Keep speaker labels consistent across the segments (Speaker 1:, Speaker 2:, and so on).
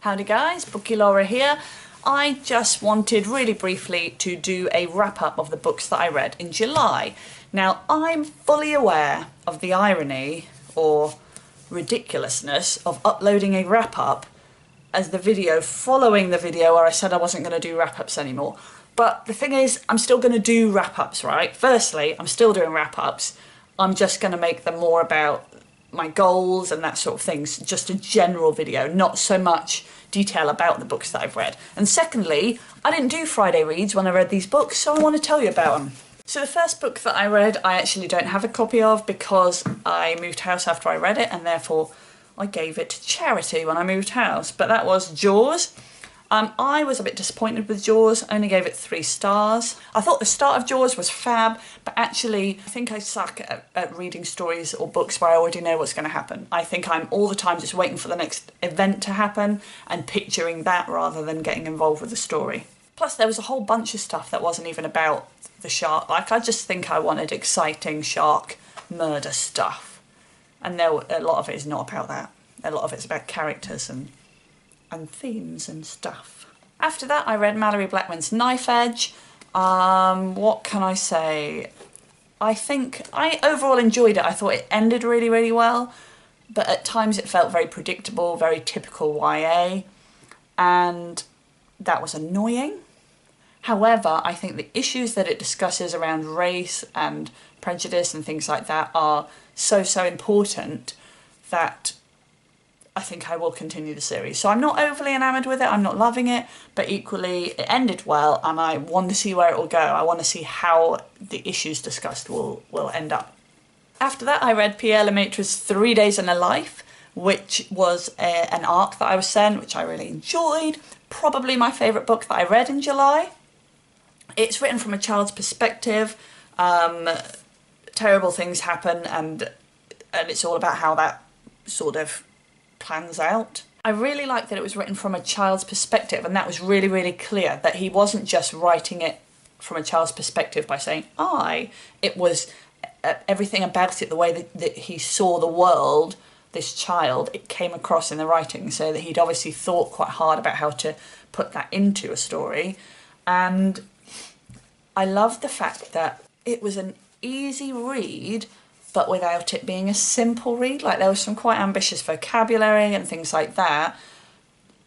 Speaker 1: Howdy guys, Bookie Laura here. I just wanted really briefly to do a wrap-up of the books that I read in July. Now, I'm fully aware of the irony or ridiculousness of uploading a wrap-up as the video following the video where I said I wasn't going to do wrap-ups anymore. But the thing is, I'm still going to do wrap-ups, right? Firstly, I'm still doing wrap-ups. I'm just going to make them more about my goals and that sort of things, just a general video, not so much detail about the books that I've read. And secondly, I didn't do Friday reads when I read these books, so I want to tell you about them. So the first book that I read, I actually don't have a copy of because I moved house after I read it, and therefore I gave it to charity when I moved house. But that was Jaws. I was a bit disappointed with Jaws, I only gave it 3 stars. I thought the start of Jaws was fab, but actually I think I suck at reading stories or books where I already know what's going to happen. I think I'm all the time just waiting for the next event to happen and picturing that rather than getting involved with the story. Plus there was a whole bunch of stuff that wasn't even about the shark. Like, I just think I wanted exciting shark murder stuff. And a lot of it is not about that. A lot of it's about characters and themes and stuff. After that I read Malorie Blackman's Knife Edge. What can I say? I think I overall enjoyed it. I thought it ended really, really well, but at times it felt very predictable, very typical YA, and that was annoying. However, I think the issues that it discusses around race and prejudice and things like that are so important that I think I will continue the series. So I'm not overly enamoured with it, I'm not loving it, but equally it ended well and I want to see where it will go. I want to see how the issues discussed will end up. After that I read Pierre Lemaitre's 3 Days in a Life, which was an arc that I was sent, which I really enjoyed. Probably my favourite book that I read in July. It's written from a child's perspective. Terrible things happen and it's all about how that sort of plans out. I really liked that it was written from a child's perspective, and that was really, really clear that he wasn't just writing it from a child's perspective by saying I. It was everything about it, the way that he saw the world, this child, it came across in the writing, so that he'd obviously thought quite hard about how to put that into a story. And I loved the fact that it was an easy read, but without it being a simple read. Like, there was some quite ambitious vocabulary and things like that,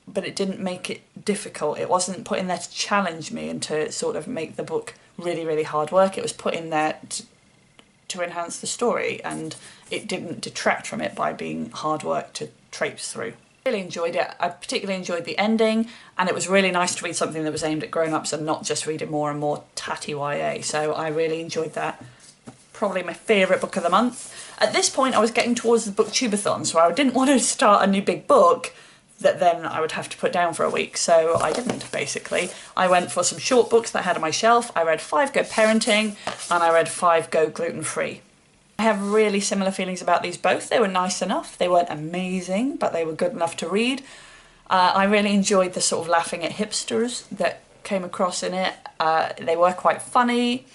Speaker 1: but it didn't make it difficult. It wasn't put in there to challenge me and to sort of make the book really, really hard work. It was put in there to enhance the story, and it didn't detract from it by being hard work to traipse through. Really enjoyed it. I particularly enjoyed the ending, and it was really nice to read something that was aimed at grown-ups and not just reading more and more tatty YA, so I really enjoyed that. Probably my favourite book of the month. At this point I was getting towards the booktubeathon, so I didn't want to start a new big book that then I would have to put down for a week, so I didn't, basically. I went for some short books that I had on my shelf. I read 5 Go Parenting and I read 5 Go Gluten Free. I have really similar feelings about these both. They were nice enough, they weren't amazing, but they were good enough to read. I really enjoyed the sort of laughing at hipsters that came across in it. They were quite funny.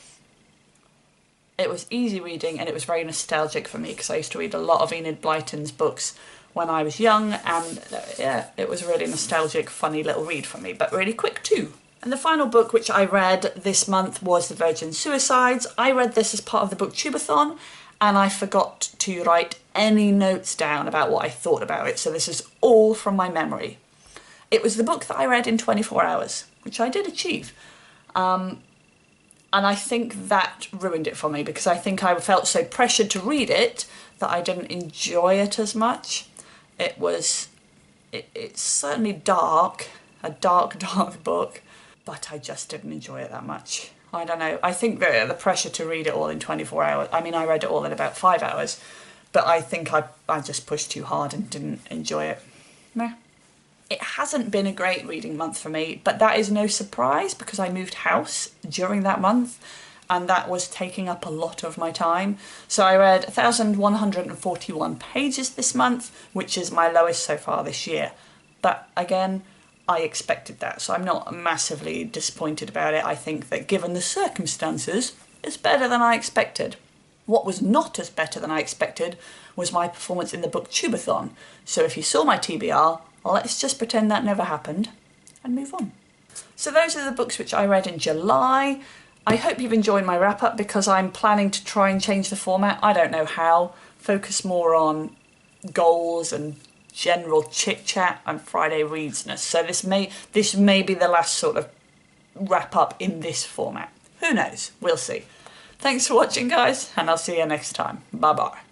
Speaker 1: It was easy reading and it was very nostalgic for me because I used to read a lot of Enid Blyton's books when I was young, and yeah, it was a really nostalgic, funny little read for me, but really quick too. And the final book which I read this month was The Virgin Suicides. I read this as part of the booktubeathon and I forgot to write any notes down about what I thought about it, so this is all from my memory. It was the book that I read in 24 hours, which I did achieve. And I think that ruined it for me because I think I felt so pressured to read it that I didn't enjoy it as much. It's certainly dark, a dark book, but I just didn't enjoy it that much. I don't know, I think the pressure to read it all in 24 hours, I mean I read it all in about 5 hours, but I think I just pushed too hard and didn't enjoy it. Meh. It hasn't been a great reading month for me, but that is no surprise because I moved house during that month and that was taking up a lot of my time. So I read 1,141 pages this month, which is my lowest so far this year. But again, I expected that, so I'm not massively disappointed about it. I think that given the circumstances, it's better than I expected. What was not as better than I expected was my performance in the booktubeathon. So if you saw my TBR, let's just pretend that never happened and move on. So those are the books which I read in July. I hope you've enjoyed my wrap up because I'm planning to try and change the format. I don't know how. Focus more on goals and general chit chat and Friday readsness. So this may be the last sort of wrap up in this format. Who knows? We'll see. Thanks for watching, guys, and I'll see you next time. Bye bye.